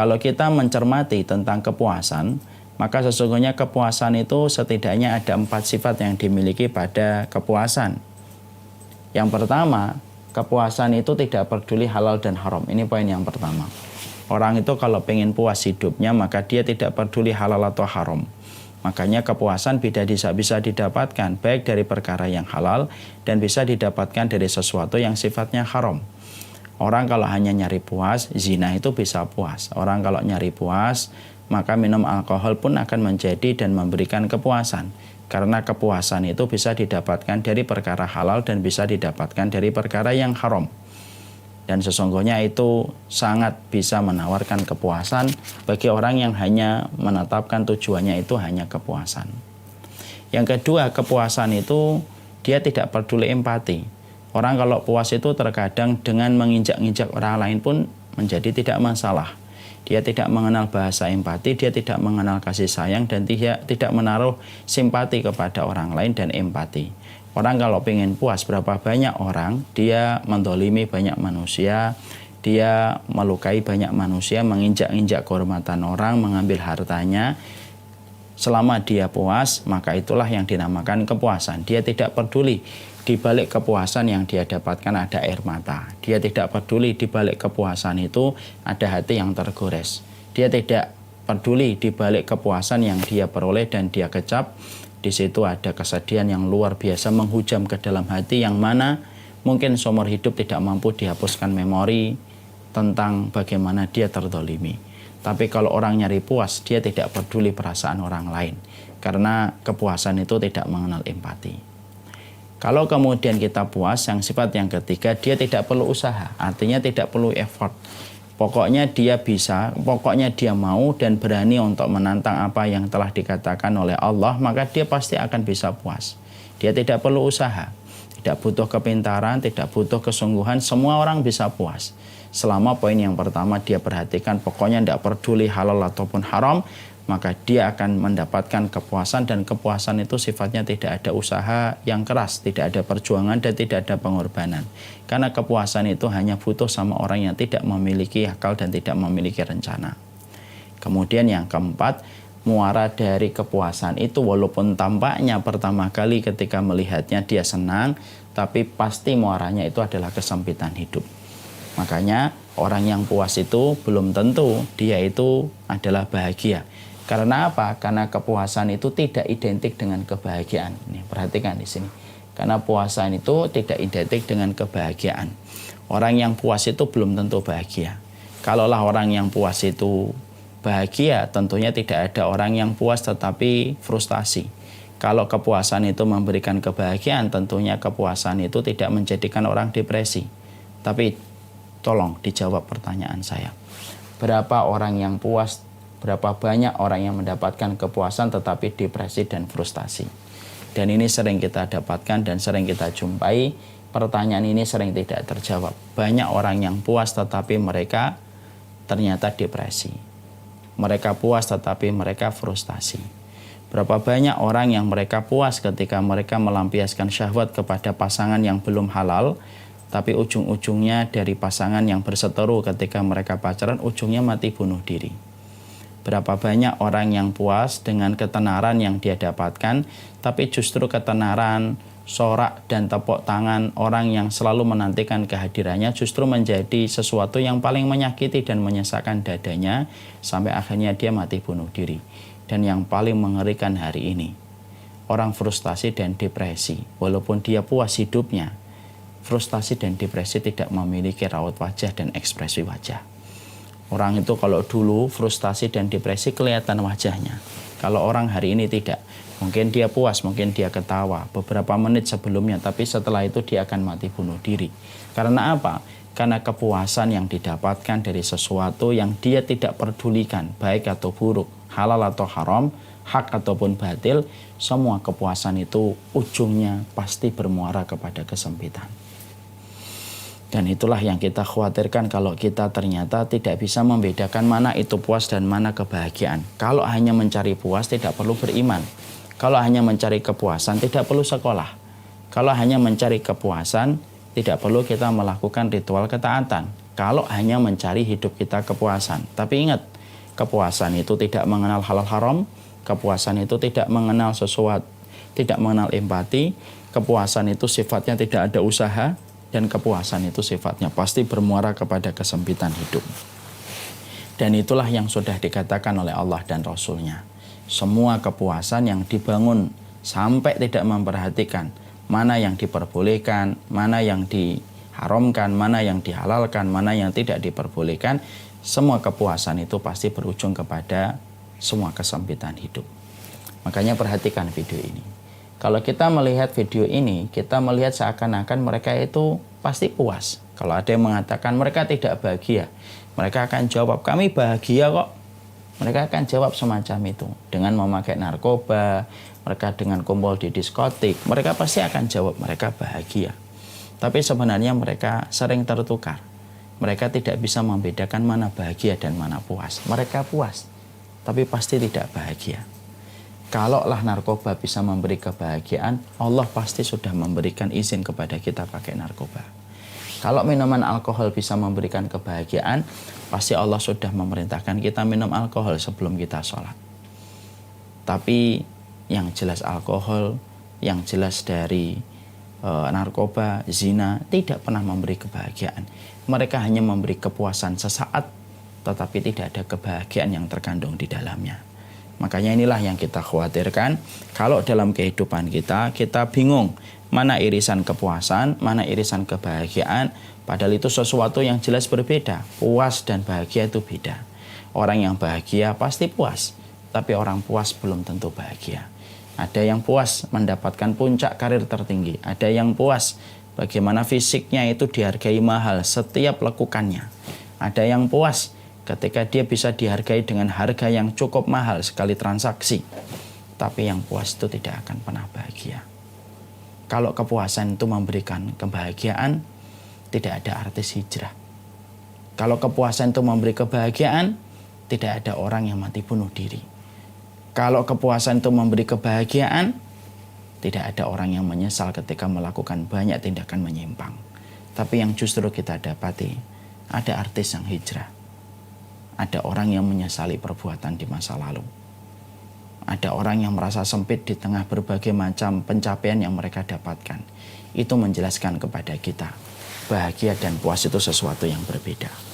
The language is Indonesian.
Kalau kita mencermati tentang kepuasan, maka sesungguhnya kepuasan itu setidaknya ada 4 sifat yang dimiliki pada kepuasan. Yang pertama, kepuasan itu tidak peduli halal dan haram. Ini poin yang pertama. Orang itu kalau pengen puas hidupnya, maka dia tidak peduli halal atau haram. Makanya kepuasan bisa didapatkan baik dari perkara yang halal dan bisa didapatkan dari sesuatu yang sifatnya haram. Orang kalau hanya nyari puas, zina itu bisa puas. Orang kalau nyari puas, maka minum alkohol pun akan menjadi dan memberikan kepuasan. Karena kepuasan itu bisa didapatkan dari perkara halal dan bisa didapatkan dari perkara yang haram. Dan sesungguhnya itu sangat bisa menawarkan kepuasan bagi orang yang hanya menetapkan tujuannya itu hanya kepuasan. Yang kedua, kepuasan itu dia tidak peduli empati. Orang kalau puas itu terkadang dengan menginjak-injak orang lain pun menjadi tidak masalah. Dia tidak mengenal bahasa empati, dia tidak mengenal kasih sayang, dan dia tidak menaruh simpati kepada orang lain dan empati. Orang kalau pengen puas, berapa banyak orang, dia mendolimi banyak manusia, dia melukai banyak manusia, menginjak-injak kehormatan orang, mengambil hartanya. Selama dia puas, maka itulah yang dinamakan kepuasan. Dia tidak peduli di balik kepuasan yang dia dapatkan ada air mata. Dia tidak peduli di balik kepuasan itu ada hati yang tergores. Dia tidak peduli di balik kepuasan yang dia peroleh dan dia kecap. Di situ ada kesedihan yang luar biasa menghujam ke dalam hati yang mana mungkin seumur hidup tidak mampu dihapuskan memori tentang bagaimana dia terdolimi. Tapi kalau orang nyari puas, dia tidak peduli perasaan orang lain. Karena kepuasan itu tidak mengenal empati. Kalau kemudian kita puas, yang sifat yang ketiga, dia tidak perlu usaha. Artinya tidak perlu effort. Pokoknya dia bisa, pokoknya dia mau dan berani untuk menantang apa yang telah dikatakan oleh Allah, maka dia pasti akan bisa puas. Dia tidak perlu usaha. Tidak butuh kepintaran, tidak butuh kesungguhan, semua orang bisa puas. Selama poin yang pertama dia perhatikan, pokoknya tidak peduli halal ataupun haram, maka dia akan mendapatkan kepuasan, dan kepuasan itu sifatnya tidak ada usaha yang keras, tidak ada perjuangan dan tidak ada pengorbanan. Karena kepuasan itu hanya butuh sama orang yang tidak memiliki akal dan tidak memiliki rencana. Kemudian yang keempat, muara dari kepuasan itu walaupun tampaknya pertama kali ketika melihatnya dia senang, tapi pasti muaranya itu adalah kesempitan hidup. Makanya orang yang puas itu belum tentu dia itu adalah bahagia. Karena apa? Karena kepuasan itu tidak identik dengan kebahagiaan. Nih, perhatikan di sini. Karena puasan itu tidak identik dengan kebahagiaan. Orang yang puas itu belum tentu bahagia. Kalaulah orang yang puas itu bahagia, tentunya tidak ada orang yang puas tetapi frustasi. Kalau kepuasan itu memberikan kebahagiaan, tentunya kepuasan itu tidak menjadikan orang depresi. Tapi tolong dijawab pertanyaan saya. Berapa orang yang puas? Berapa banyak orang yang mendapatkan kepuasan tetapi depresi dan frustasi? Dan ini sering kita dapatkan dan sering kita jumpai. Pertanyaan ini sering tidak terjawab. Banyak orang yang puas tetapi mereka ternyata depresi. Mereka puas tetapi mereka frustasi. Berapa banyak orang yang mereka puas ketika mereka melampiaskan syahwat kepada pasangan yang belum halal, tapi ujung-ujungnya dari pasangan yang berseteru ketika mereka pacaran, ujungnya mati bunuh diri. Berapa banyak orang yang puas dengan ketenaran yang dia dapatkan, tapi justru ketenaran, sorak dan tepuk tangan orang yang selalu menantikan kehadirannya justru menjadi sesuatu yang paling menyakiti dan menyesakkan dadanya, sampai akhirnya dia mati bunuh diri. Dan yang paling mengerikan hari ini, orang frustasi dan depresi, walaupun dia puas hidupnya, frustasi dan depresi tidak memiliki raut wajah dan ekspresi wajah. Orang itu kalau dulu frustasi dan depresi kelihatan wajahnya. Kalau orang hari ini tidak. Mungkin dia puas, mungkin dia ketawa beberapa menit sebelumnya, tapi setelah itu dia akan mati bunuh diri. Karena apa? Karena kepuasan yang didapatkan dari sesuatu yang dia tidak pedulikan, baik atau buruk, halal atau haram, hak ataupun batil, semua kepuasan itu ujungnya pasti bermuara kepada kesempitan. Dan itulah yang kita khawatirkan kalau kita ternyata tidak bisa membedakan mana itu puas dan mana kebahagiaan. Kalau hanya mencari puas tidak perlu beriman. Kalau hanya mencari kepuasan tidak perlu sekolah. Kalau hanya mencari kepuasan tidak perlu kita melakukan ritual ketaatan. Kalau hanya mencari hidup kita kepuasan. Tapi ingat, Kepuasan itu tidak mengenal halal haram, kepuasan itu tidak mengenal sesuatu, tidak mengenal empati, kepuasan itu sifatnya tidak ada usaha, dan kepuasan itu sifatnya pasti bermuara kepada kesempitan hidup. Dan itulah yang sudah dikatakan oleh Allah dan Rasul-Nya. Semua kepuasan yang dibangun sampai tidak memperhatikan mana yang diperbolehkan, mana yang diharamkan, mana yang dihalalkan, mana yang tidak diperbolehkan, semua kepuasan itu pasti berujung kepada semua kesempitan hidup. Makanya perhatikan video ini. Kalau kita melihat video ini, kita melihat seakan-akan mereka itu pasti puas. Kalau ada yang mengatakan mereka tidak bahagia, mereka akan jawab, kami bahagia kok. Mereka akan jawab semacam itu. Dengan memakai narkoba, mereka dengan kumpul di diskotik, mereka pasti akan jawab mereka bahagia. Tapi sebenarnya mereka sering tertukar. Mereka tidak bisa membedakan mana bahagia dan mana puas. Mereka puas, tapi pasti tidak bahagia. Kalaulah narkoba bisa memberi kebahagiaan, Allah pasti sudah memberikan izin kepada kita pakai narkoba. Kalau minuman alkohol bisa memberikan kebahagiaan, pasti Allah sudah memerintahkan kita minum alkohol sebelum kita sholat. Tapi yang jelas alkohol, yang jelas dari narkoba, zina, tidak pernah memberi kebahagiaan. Mereka hanya memberi kepuasan sesaat, tetapi tidak ada kebahagiaan yang terkandung di dalamnya. Makanya inilah yang kita khawatirkan. Kalau dalam kehidupan kita bingung mana irisan kepuasan, mana irisan kebahagiaan, padahal itu sesuatu yang jelas berbeda. Puas dan bahagia itu beda. Orang yang bahagia pasti puas, tapi orang puas belum tentu bahagia. Ada yang puas mendapatkan puncak karir tertinggi, ada yang puas bagaimana fisiknya itu dihargai mahal setiap lekukannya. Ada yang puas ketika dia bisa dihargai dengan harga yang cukup mahal sekali transaksi. Tapi yang puas itu tidak akan pernah bahagia. Kalau kepuasan itu memberikan kebahagiaan, tidak ada artis hijrah. Kalau kepuasan itu memberi kebahagiaan, tidak ada orang yang mati bunuh diri. Kalau kepuasan itu memberi kebahagiaan, tidak ada orang yang menyesal ketika melakukan banyak tindakan menyimpang. Tapi yang justru kita dapati, ada artis yang hijrah. Ada orang yang menyesali perbuatan di masa lalu. Ada orang yang merasa sempit di tengah berbagai macam pencapaian yang mereka dapatkan. Itu menjelaskan kepada kita, bahagia dan puas itu sesuatu yang berbeda.